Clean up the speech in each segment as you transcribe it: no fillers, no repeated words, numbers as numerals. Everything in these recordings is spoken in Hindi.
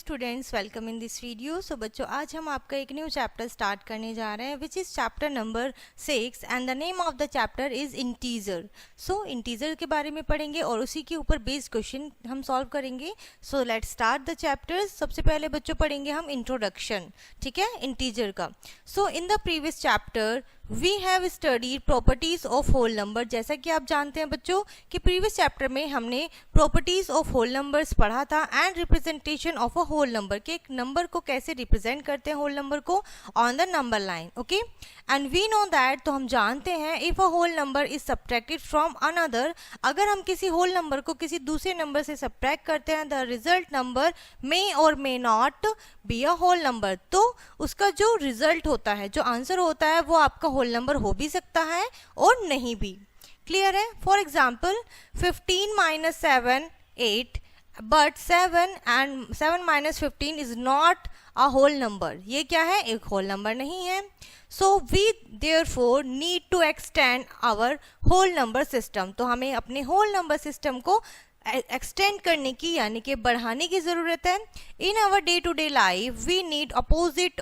Students, welcome in this video. So बच्चों, आज हम आपका एक न्यू चैप्टर स्टार्ट करने जा रहे हैं which is chapter number 6 and the name of the chapter is integer. So integer के बारे में पढ़ेंगे और उसी के ऊपर बेस्ड क्वेश्चन हम सॉल्व करेंगे। So let's start the chapter. सबसे पहले बच्चों पढ़ेंगे हम इंट्रोडक्शन, ठीक है, इंटीजर का। So in the previous chapter we have studied properties of whole number. जैसा कि आप जानते हैं बच्चों कि प्रीवियस चैप्टर में हमने प्रॉपर्टीज ऑफ होल नंबर्स पढ़ा था and representation of a whole number, के एक नंबर को कैसे रिप्रेजेंट करते हैं होल नंबर को on the number line. Okay, and we know that, तो हम जानते हैं if a whole number is subtracted from another, अगर हम किसी होल नंबर को किसी दूसरे नंबर से सब्ट्रैक्ट करते हैं, द रिजल्ट नंबर मे और may not be a whole number, तो उसका जो रिजल्ट होता है, जो आंसर होता है, वो आपका होल नंबर हो भी सकता है और नहीं भी। क्लियर है? For example 15 minus 7 8, but 7 minus 15 is not a whole number. ये क्या है? एक होल नंबर नहीं है। So we therefore need to extend our whole number system, तो हमें अपने होल नंबर सिस्टम को एक्सटेंड करने की यानी कि बढ़ाने की जरूरत है। In our day to day life we need opposite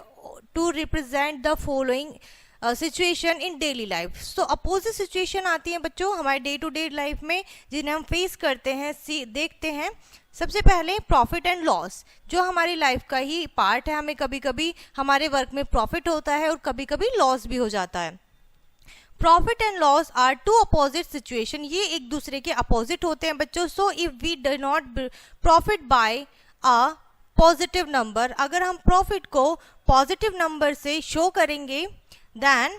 to represent the following situation in daily life. So opposite situation आती है बच्चों हमारे डे टू डे लाइफ में, जिन्हें हम फेस करते हैं, देखते हैं। सबसे पहले प्रॉफिट एंड लॉस, जो हमारी लाइफ का ही पार्ट है। हमें कभी कभी हमारे वर्क में प्रॉफिट होता है और कभी कभी लॉस भी हो जाता है। Profit and loss are two opposite situation, ये एक दूसरे के अपोजिट होते हैं बच्चों। So if we do not profit by a positive number, अगर हम प्रॉफिट को पॉजिटिव नंबर से शो करेंगे, then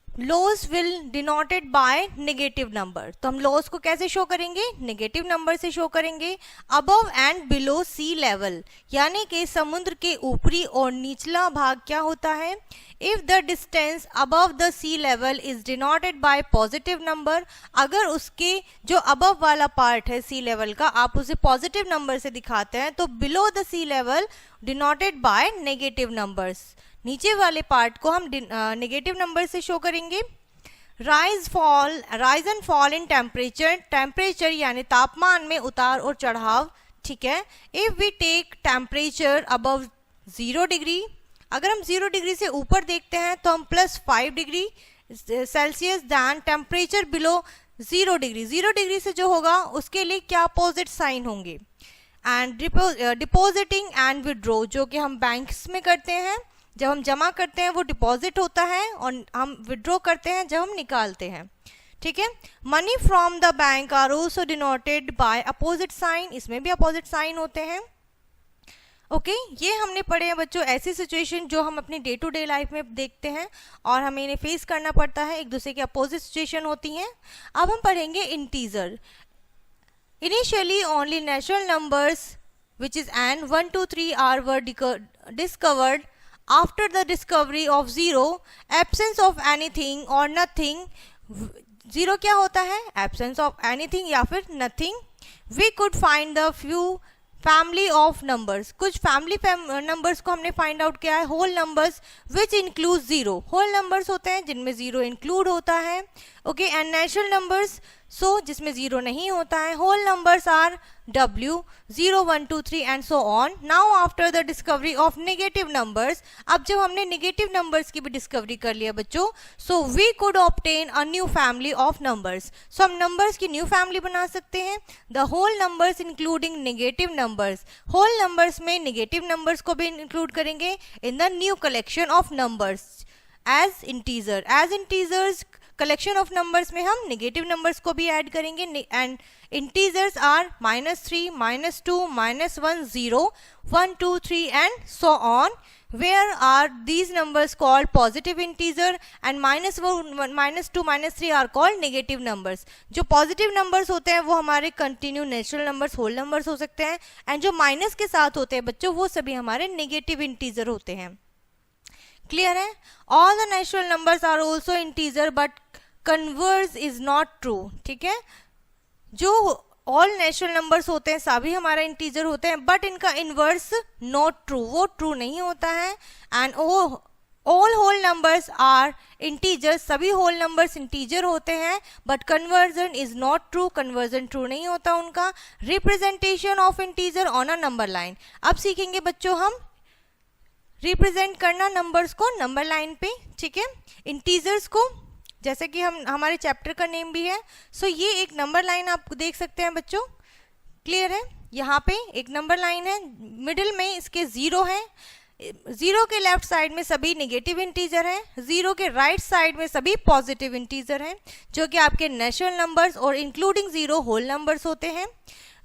loss will denoted by negative number, तो हम लॉस को कैसे शो करेंगे? नेगेटिव नंबर से शो करेंगे। Above and below sea level, यानी कि समुद्र के ऊपरी और निचला भाग क्या होता है? If the distance above the sea level is denoted by positive number, अगर उसके जो अबव वाला पार्ट है सी लेवल का, आप उसे पॉजिटिव नंबर से दिखाते हैं, तो below the sea level denoted by negative numbers, नीचे वाले पार्ट को हम नेगेटिव नंबर से शो करेंगे। Rise and fall in temperature, temperature यानी तापमान में उतार और चढ़ाव, ठीक है। If we take temperature above 0 degree, अगर हम 0 डिग्री से ऊपर देखते हैं तो हम +5 degree Celsius then temperature below 0 degree. 0 degree से जो होगा उसके लिए क्या अपोजिट साइन होंगे? एंड डिपोजिटिंग एंड विड्रॉ, जो कि हम बैंक्स में करते हैं, जब हम जमा करते हैं वो डिपॉजिट होता है और हम विड्रॉ करते हैं जब हम निकालते हैं, ठीक है। Money from the bank are also denoted by opposite sign, इसमें भी अपोजिट साइन होते हैं। ओके, ये हमने पढ़े हैं बच्चों ऐसी सिचुएशन जो हम अपनी डे टू डे लाइफ में देखते हैं और हमें इन्हें फेस करना पड़ता है, एक दूसरे के अपोजिट सिचुएशन होती हैं। अब हम पढ़ेंगे integer. Initially only natural numbers which is n 1 2 3 are were discovered after the discovery of zero, absence of anything or nothing। zero क्या होता है? absence of anything या फिर nothing। we could find the few family of numbers, कुछ family numbers को हमने find out किया है। whole numbers which include zero, whole numbers होते हैं जिनमें zero include होता है। okay, and natural numbers, so जिसमें जीरो नहीं होता है। whole numbers are W 0 1 2 3 and so on। now after the discovery of negative numbers, अब जब हमने negative numbers की भी discovery कर लिया बच्चों, so we could obtain a new family of numbers। so हम numbers की new family बना सकते हैं। the whole numbers including negative numbers, whole numbers में negative numbers को भी include करेंगे in the new collection of numbers as integer। as integers collection of numbers में हम नेगेटिव नंबर्स को भी ऐड करेंगे। And integers are -3 -2 -1 0 1 2 3 and so on. Where are these numbers called positive integer and -1 -2 -3 are called negative numbers. जो पॉजिटिव नंबर्स होते हैं वो हमारे continue natural numbers, whole numbers हो सकते हैं, एंड जो माइनस के साथ होते हैं बच्चों वो सभी हमारे नेगेटिव इंटीजर होते हैं। क्लियर है? All the natural numbers are also integer but converse is not true, ठीक है। जो ऑल नेचुरल नंबर्स होते हैं सभी हमारा इंटीजर होते हैं, बट इनका इनवर्स नॉट ट्रू, वो ट्रू नहीं होता है। एंड वो all whole numbers are integers, सभी होल नंबर्स इंटीजर होते हैं, but conversion is not true, conversion true नहीं होता उनका। Representation of integer on a number line, अब सीखेंगे बच्चों हम रिप्रेजेंट करना नंबर्स को नंबर लाइन पे, ठीक है, इंटीजर्स को, जैसे कि हम हमारे चैप्टर का नेम भी है। सो ये एक नंबर लाइन आप देख सकते हैं बच्चों, क्लियर है, यहाँ पे एक नंबर लाइन है, मिडिल में इसके 0 है, 0 के लेफ्ट साइड में सभी नेगेटिव इंटीजर हैं, 0 के राइट साइड में सभी पॉजिटिव इंटीजर हैं, जो कि आपके नेचुरल नंबर्स और इंक्लूडिंग 0 होल नंबर्स होते हैं।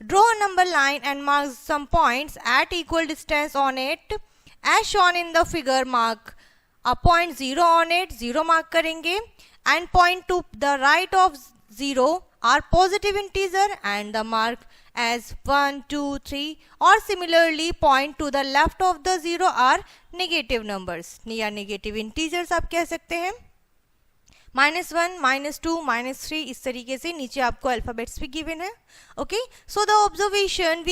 Draw a number line and mark some points at equal distance on it as shown in the figure. Mark a point 0 on it, 0 mark करेंगे, and point to the right of 0 are positive integer and the mark as 1, 2, 3 or similarly point to the left of the 0 are negative numbers या negative integers आप कह सकते हैं। -1, -2, -3 इस तरीके से नीचे आपको अल्फाबेट्स भी गिवन है। Okay, so the observation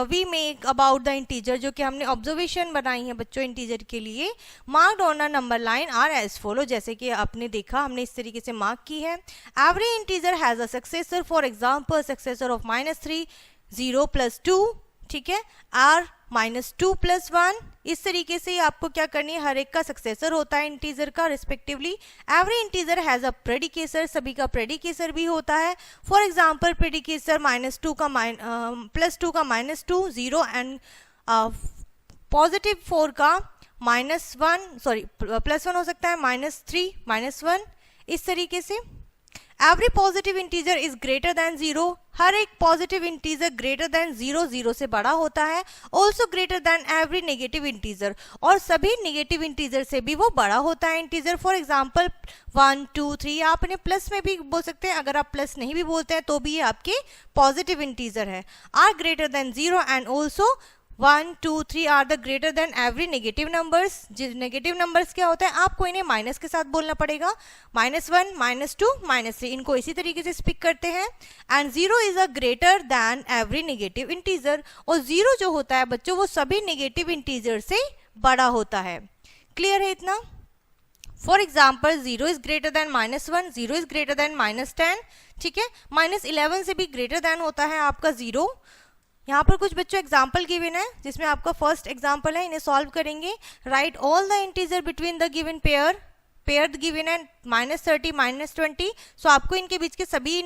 we make about the integer, जो कि हमने ऑब्जर्वेशन बनाई है बच्चों इंटीजर के लिए, marked on a number line are as follow, जैसे कि आपने देखा हमने इस तरीके से मार्क की है। Every integer has a successor, for example successor of -3 0 + 2, ठीक है, आर -2 + 1, इस तरीके से आपको क्या करनी है, हर एक का सक्सेसर होता है इंटीजर का respectively. Every integer has a predecessor, सभी का प्रेडिकेसर भी होता है। फॉर एग्जांपल प्रेडिकेसर -2 का +2 का -2 0 एंड +4 का -1 सॉरी +1 हो सकता है, -3 -1, इस तरीके से। Every positive integer is greater than 0, हर एक पॉजिटिव इंटीजर ग्रेटर देन 0 0 से बड़ा होता है। Also greater than every negative integer, और सभी नेगेटिव इंटीजर से भी वो बड़ा होता है इंटीजर। फॉर एग्जांपल 1, 2, 3 आप इन्हें प्लस में भी बोल सकते हैं, अगर आप प्लस नहीं भी बोलते हैं तो भी ये आपके पॉजिटिव इंटीजर है। Are greater than 0 and also 1, 2, 3 are the greater than every negative numbers. Negative numbers क्या होता है, आपको इन्हें माइनस के साथ बोलना पड़ेगा, -1, -2, -3 इनको इसी तरीके से स्पीक करते हैं। And 0 is a greater than every negative integer, और 0 जो होता है बच्चों वो सभी नेगेटिव इंटीजर से बड़ा होता है। क्लियर है इतना? For example 0 is greater than -1, 0 is greater than -10, ठीक है, -11 से भी ग्रेटर देन होता है आपका 0। यहाँ पर कुछ बच्चों एग्जाम्पल गिवन है, जिसमें आपका फर्स्ट एग्जाम्पल है, इन्हें सॉल्व करेंगे। Right all the integer between the given pair given है -30 -20, सो आपको इनके बीच के सभी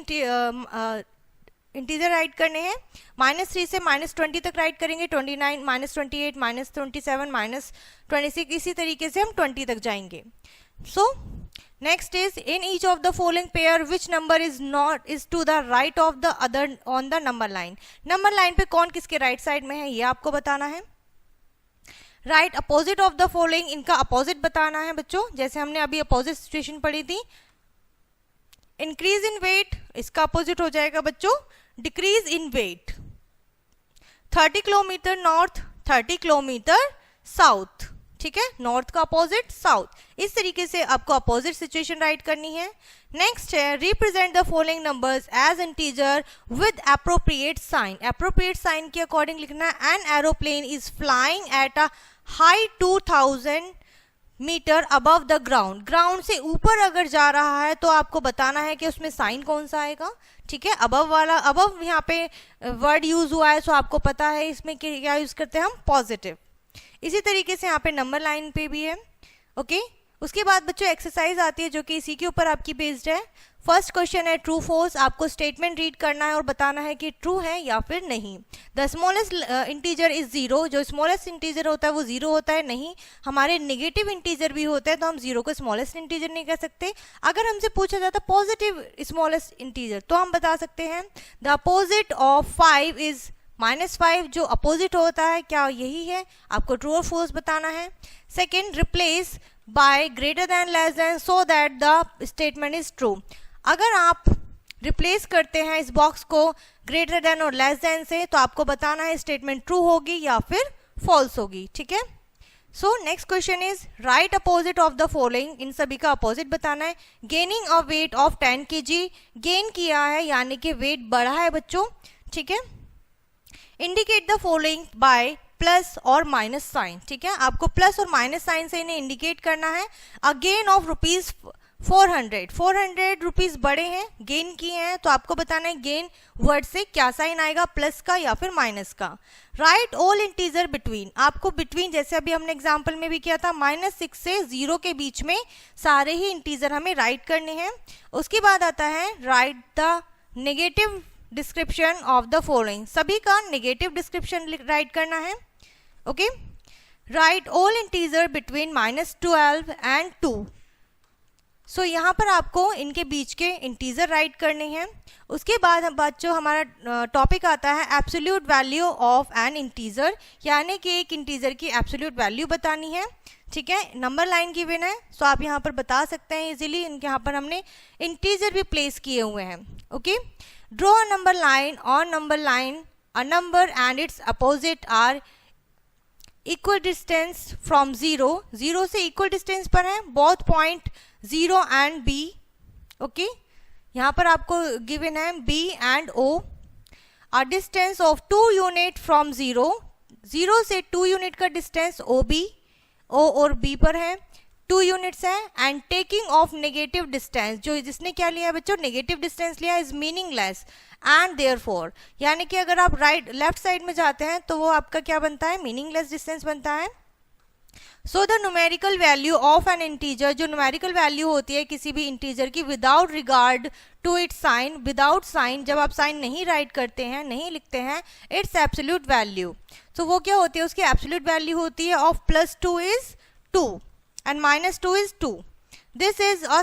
इंटीजर राइट करने हैं। -3 से -20 तक राइट करेंगे, 29 -28 -27 -26, इसी तरीके से हम 20 तक जाएंगे। सो next is in each of the following pair which number is to the right of the other on the number line। Number line पे कौन किसके राइट साइड में है ये आपको बताना है। Right opposite of the following, इनका अपोजिट बताना है बच्चों, जैसे हमने अभी अपोजिट सिचुएशन पढ़ी थी। इंक्रीज इन वेट, इसका अपोजिट हो जाएगा बच्चों decrease in weight. 30 kilometre north, 30 kilometre south, ठीक है, नॉर्थ का अपोजिट साउथ, इस तरीके से आपको अपोजिट सिचुएशन राइट करनी है। नेक्स्ट है represent the following numbers as integer with appropriate sign. Appropriate sign के अकॉर्डिंग लिखना है। An aeroplane is flying at a high 2000 metre above the ground. Ground से ऊपर अगर जा रहा है तो आपको बताना है कि उसमें साइन कौन सा आएगा, ठीक है, अबव वाला, अबव यहाँ पे वर्ड यूज हुआ है, सो आपको पता है इसमें क्या यूज करते हैं हम, पॉजिटिव। इसी तरीके से यहाँ पे नंबर लाइन पे भी है। ओके, उसके बाद बच्चों एक्सरसाइज आती है जो कि इसी के ऊपर आपकी बेस्ड है। फर्स्ट क्वेश्चन है ट्रू फॉल्स, आपको स्टेटमेंट रीड करना है और बताना है कि ट्रू है या फिर नहीं। द स्मॉलेस्ट इंटीजर इज 0, जो स्मॉलेस्ट इंटीजर होता है वो 0 होता है, नहीं, हमारे नेगेटिव इंटीजर भी होते हैं तो हम 0 को स्मॉलेस्ट इंटीजर नहीं कह सकते। अगर हमसे पूछा जाता है पॉजिटिव स्मॉलेस्ट इंटीजर तो हम बता सकते हैं द अपोजिट ऑफ 5 इज -5, जो अपोजिट होता है क्या यही है, आपको ट्रू और फॉल्स बताना है। Second, replace by greater than less than so that the statement is true. अगर आप रिप्लेस करते हैं इस बॉक्स को ग्रेटर देन और लेस देन से तो आपको बताना है स्टेटमेंट ट्रू होगी या फिर फॉल्स होगी, ठीक है। So next question is write opposite of the following, इन सभी का अपोजिट बताना है। Gaining a weight of 10 kg, gain किया है यानी कि वेट बढ़ा है बच्चों, ठीक है। Indicate the following bye plus और माइनस साइन, ठीक है, आपको प्लस और माइनस साइन से इन्हें इंडिकेट करना है। अ गेन ऑफ रुपीज 400 रुपीज बड़े हैं, गेन किए हैं, तो आपको बताना है गेन वर्ड से क्या साइन आएगा, प्लस का या फिर माइनस का। राइट ऑल इंटीजर बिटवीन, आपको बिटवीन जैसे अभी हमने एग्जांपल में भी किया था -6 से 0 के बीच में सारे ही इंटीजर हमें राइट करने हैं। उसके बाद आता है right the negative description of the following, सभी का नेगेटिव डिस्क्रिप्शन राइट करना है। Okay, right all integer between -12 and 2। सो यहाँ पर आपको इनके बीच के इंटीजर राइट करने हैं। उसके बाद जो हमारा टॉपिक आता है absolute value of an integer, यानी कि एक इंटीजर की एब्सोल्यूट वैल्यू बतानी है, ठीक है। नंबर लाइन गिवन है, सो आप यहाँ पर बता सकते हैं इजीली। इनके यहाँ पर हमने इंटीजर भी प्लेस किए हुए हैं। Okay, draw a number line on number line, a number and it's opposite are equal distance from 0 से इक्वल डिस्टेंस पर है, both point 0 and B। Okay, यहाँ पर आपको गिवन है B and O। A distance of 2 unit from 0 से 2 यूनिट का डिस्टेंस OB, O और B पर है, 2 यूनिट्स है। And taking of negative distance, जो जिसने क्या लिया है बच्चों, नेगेटिव डिस्टेंस लिया, इज मीनिंगलेस एंड देयरफॉर, यानी कि अगर आप लेफ्ट साइड में जाते हैं तो वो आपका क्या बनता है, मीनिंगलेस डिस्टेंस बनता है। So the numerical value of an integer, जो न्यूमेरिकल वैल्यू होती है किसी भी इंटीजर की, without regard to its sign, without sign, जब आप साइन नहीं राइट करते हैं, नहीं लिखते हैं, इट्स एब्सोल्यूट वैल्यू। तो वो क्या होती है, उसकी एब्सोल्यूट वैल्यू होती है of +2 is 2 and -2 is 2। This is a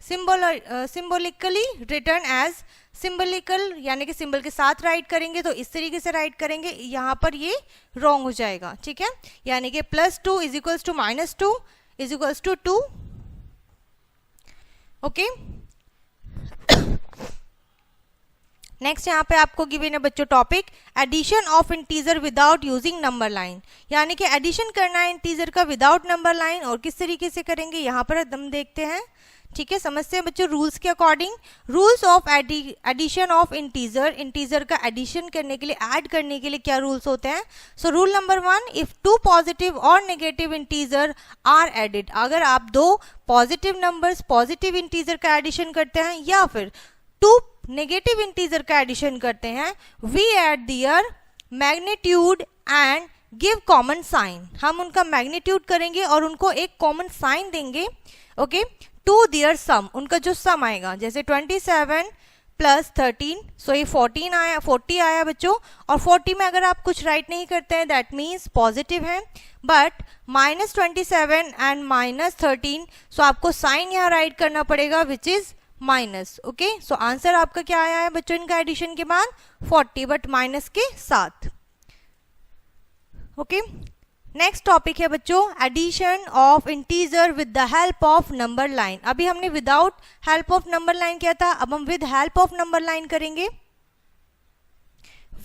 symbolically written as, symbolical यानी कि सिंबल के साथ राइट करेंगे तो इस तरीके से राइट करेंगे, यहाँ पर ये रॉन्ग हो जाएगा, ठीक है, यानी कि +2 is equals to -2 is equals to 2। Okay, next यहाँ पे आपको गिवन है बच्चों topic addition of integer without using number line, यानी कि एडिशन करना है इंटीजर का विदाउट नंबर लाइन, और किस तरीके से करेंगे यहाँ पर हम देखते हैं, ठीक है। समझते हैं बच्चों रूल्स के according. Rules of addition of integer, integer का एडिशन करने के लिए, ऐड करने के लिए क्या रूल्स होते हैं। सो रूल नंबर 1, इफ 2 पॉजिटिव और नेगेटिव इंटीजर आर एडिड, अगर आप 2 पॉजिटिव नंबर्स, पॉजिटिव इंटीजर का एडिशन करते हैं या फिर 2 नेगेटिव इंटीजर का एडिशन करते हैं, we add their magnitude and give common sign, हम उनका मैग्नीट्यूड करेंगे और उनको एक कॉमन साइन देंगे। ओके, टू दियर सम, उनका जो सम आएगा, जैसे 27 + 13, सो ये 40 आया बच्चों, और 40 में अगर आप कुछ राइट नहीं करते हैं दैट मीन्स पॉजिटिव है, बट -27 एंड -13, सो आपको साइन यहाँ राइट करना पड़ेगा which is minus. Okay, so answer आपका क्या आया है बच्चों इनका एडिशन के बाद 40, बट माइनस के साथ। ओके, नेक्स्ट टॉपिक है बच्चों addition of integer with the help of number line. अभी हमने without help of number line किया था, अब हम with help of number line करेंगे।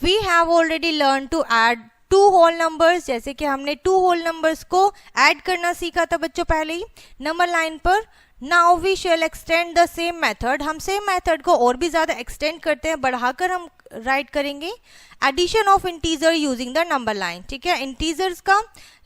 We have already learn to add 2 whole numbers, जैसे कि हमने 2 होल नंबर्स को ऐड करना सीखा था बच्चों पहले ही नंबर लाइन पर। Now we shall extend the same method, हम सेम मेथड को और भी ज्यादा एक्सटेंड करते हैं, बढ़ाकर हम राइट करेंगे addition of integer using the number line, ठीक है। इंटीजर्स का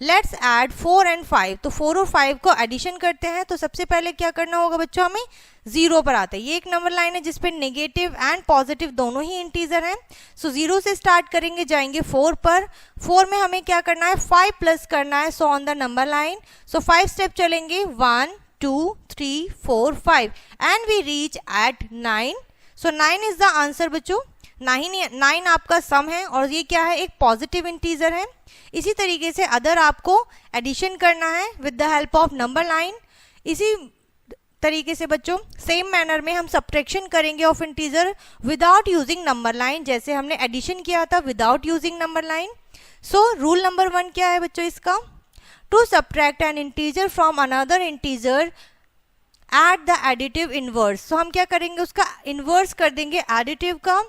लेट्स ऐड 4 एंड 5, तो 4 और 5 को एडिशन करते हैं, तो सबसे पहले क्या करना होगा बच्चों, हमें 0 पर आते हैं। ये एक नंबर लाइन है जिसपे नेगेटिव एंड पॉजिटिव दोनों ही इंटीजर हैं, सो 0 से स्टार्ट करेंगे, जाएंगे 4 पर। 4 में हमें क्या करना है, 5 प्लस करना है, so on the number line, so 5 step चलेंगे, 1 2 3 4 5 and we reach at 9, so 9 is the answer बच्चों। 9 आपका सम है और ये क्या है, एक पॉजिटिव इंटीजर है। इसी तरीके से अदर आपको एडिशन करना है with the help of number line. इसी तरीके से बच्चों सेम मैनर में हम सब्ट्रैक्शन करेंगे of integer without using number line, जैसे हमने एडिशन किया था without using number line. So rule number 1 क्या है बच्चों इसका, to subtract an integer from another integer add the additive inverse. So हम क्या करेंगे, उसका इनवर्स कर देंगे एडिटिव का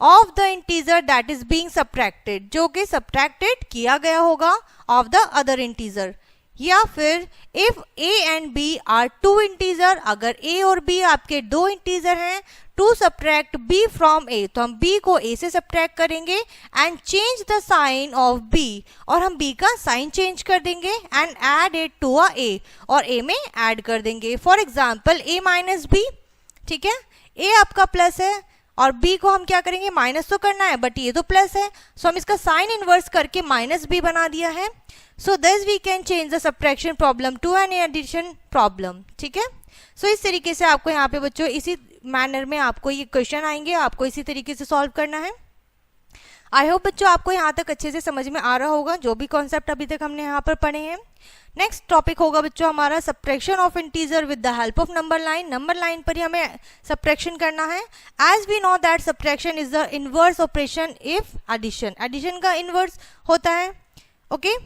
of the integer that is being subtracted, जो कि सब्ट्रैक्टेड किया गया होगा ऑफ द अदर इंटीजर। या फिर if a and b are two integer, अगर a और b आपके दो इंटीजर हैं, to subtract b from a, तो हम b को a से सब्ट्रैक्ट करेंगे and change the sign of b, और हम b का साइन चेंज कर देंगे and add it to a a, और a में ऐड कर देंगे. For example a minus b, ठीक है, a आपका प्लस है और b को हम क्या करेंगे, माइनस तो करना है बट ये तो प्लस है, सो हम इसका साइन इनवर्स करके माइनस b बना दिया है. So this we can change the subtraction problem to an addition problem. ठीक है, सो इस तरीके से आपको यहाँ पे बच्चों इसी मैनर में आपको ये क्वेश्चन आएंगे, आपको इसी तरीके से सॉल्व करना है. आई होप बच्चों आपको यहाँ तक अच्छे से समझ में आ रहा होगा जो भी कॉन्सेप्ट अभी तक हमने यहाँ पर पढ़े हैं. नेक्स्ट टॉपिक होगा बच्चों हमारा subtraction of integer with the help of number line. Number line पर ही हमें सब्ट्रैक्शन करना है. As we know that subtraction is the inverse operation if addition, addition का इनवर्स होता है. ओके,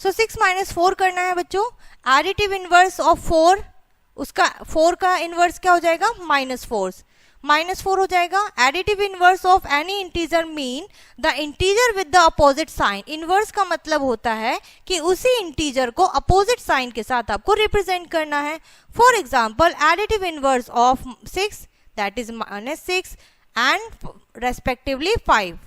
सो 6 माइनस 4 करना है बच्चों. एडिटिव इनवर्स ऑफ 4, उसका 4 का इनवर्स क्या हो जाएगा, -4 हो जाएगा. Additive inverse of any integer mean the integer with the opposite sign. Inverse का मतलब होता है कि उसी इंटीजर को अपोजिट साइन के साथ आपको रिप्रेजेंट करना है. For example additive inverse of 6 that is -6 and respectively 5.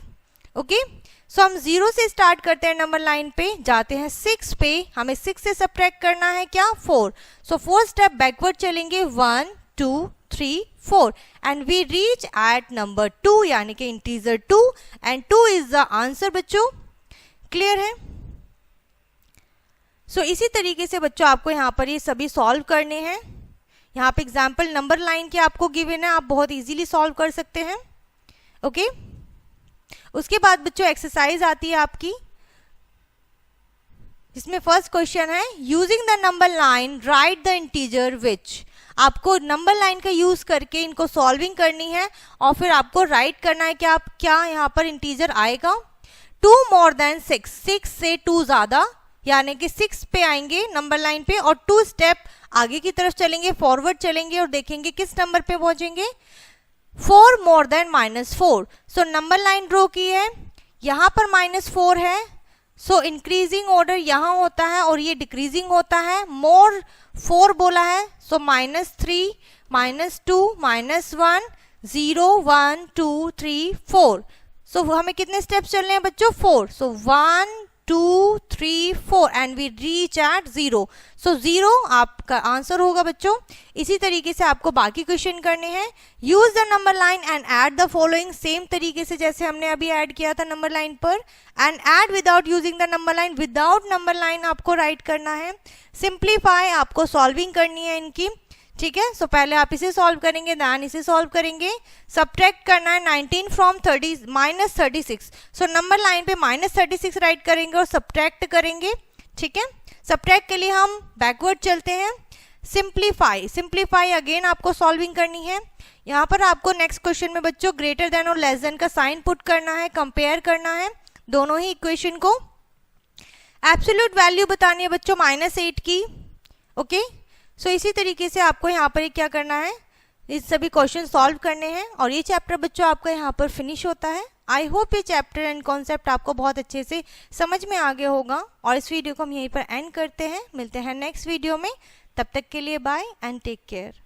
Okay, so हम 0 से स्टार्ट करते हैं, नंबर लाइन पे जाते हैं 6 पे, हमें 6 से सब्ट्रैक्ट करना है क्या, 4. सो 4 स्टेप बैकवर्ड चलेंगे, 1 2 3 4 and we reach at number 2 यानी कि integer 2 and 2 is the answer. बच्चों क्लियर है. सो इसी तरीके से बच्चों आपको यहाँ पर ये सभी सॉल्व करने हैं. यहाँ पे एग्जाम्पल नंबर लाइन के आपको गिवन है, आप बहुत इजीली सॉल्व कर सकते हैं. ओके, उसके बाद बच्चों एक्सरसाइज आती है आपकी, जिसमें फर्स्ट क्वेश्चन है using the number line write the integer which. आपको नंबर लाइन का यूज करके इनको सॉल्विंग करनी है और फिर आपको राइट करना है कि आप क्या यहाँ पर इंटीजर आएगा. 2 मोर देन 6, 6 से 2 ज्यादा, यानी कि 6 पे आएंगे नंबर लाइन पे और 2 स्टेप आगे की तरफ चलेंगे, फॉरवर्ड चलेंगे और देखेंगे किस नंबर पे पहुंचेंगे, 4 more than -4. So number line draw की है, यहाँ पर -4 है, सो इंक्रीजिंग ऑर्डर यहाँ होता है और ये डिक्रीजिंग होता है. मोर 4 बोला है, सो -3 -2 -1 0 1 2 3 4. सो हमें कितने स्टेप्स चलने हैं बच्चों, 4. सो 1 2 3 4 एंड वी रीच एट 0. सो 0 आपका आंसर होगा बच्चों. इसी तरीके से आपको बाकी क्वेश्चन करने हैं. Use the number line and add the following, same तरीके से जैसे हमने अभी ऐड किया था नंबर लाइन पर, and add without using the number line. Without number line आपको राइट करना है. सिंप्लीफाई आपको सॉल्विंग करनी है इनकी. ठीक है, सो पहले आप इसे सॉल्व करेंगे, दैन इसे सॉल्व करेंगे. सब्ट्रैक्ट करना है 19 फ्रॉम -36. सो नंबर लाइन पे -36 राइट करेंगे और सब्ट्रैक्ट करेंगे. ठीक है, सब्ट्रैक्ट के लिए हम बैकवर्ड चलते हैं. सिंप्लीफाई अगेन आपको सॉल्विंग करनी है. यहाँ पर आपको नेक्स्ट क्वेश्चन में बच्चों ग्रेटर देन और लेस देन का साइन पुट करना है, कंपेयर करना है दोनों ही इक्वेशन को. एब्सोल्यूट वैल्यू बतानी है बच्चों -8 की. ओके, सो इसी तरीके से आपको यहाँ पर क्या करना है, इस सभी क्वेश्चन सॉल्व करने हैं और ये चैप्टर बच्चों आपका यहाँ पर फिनिश होता है. आई होप ये चैप्टर एंड कॉन्सेप्ट आपको बहुत अच्छे से समझ में आ गया होगा और इस वीडियो को हम यहीं पर एंड करते हैं. मिलते हैं नेक्स्ट वीडियो में, तब तक के लिए बाय एंड टेक केयर.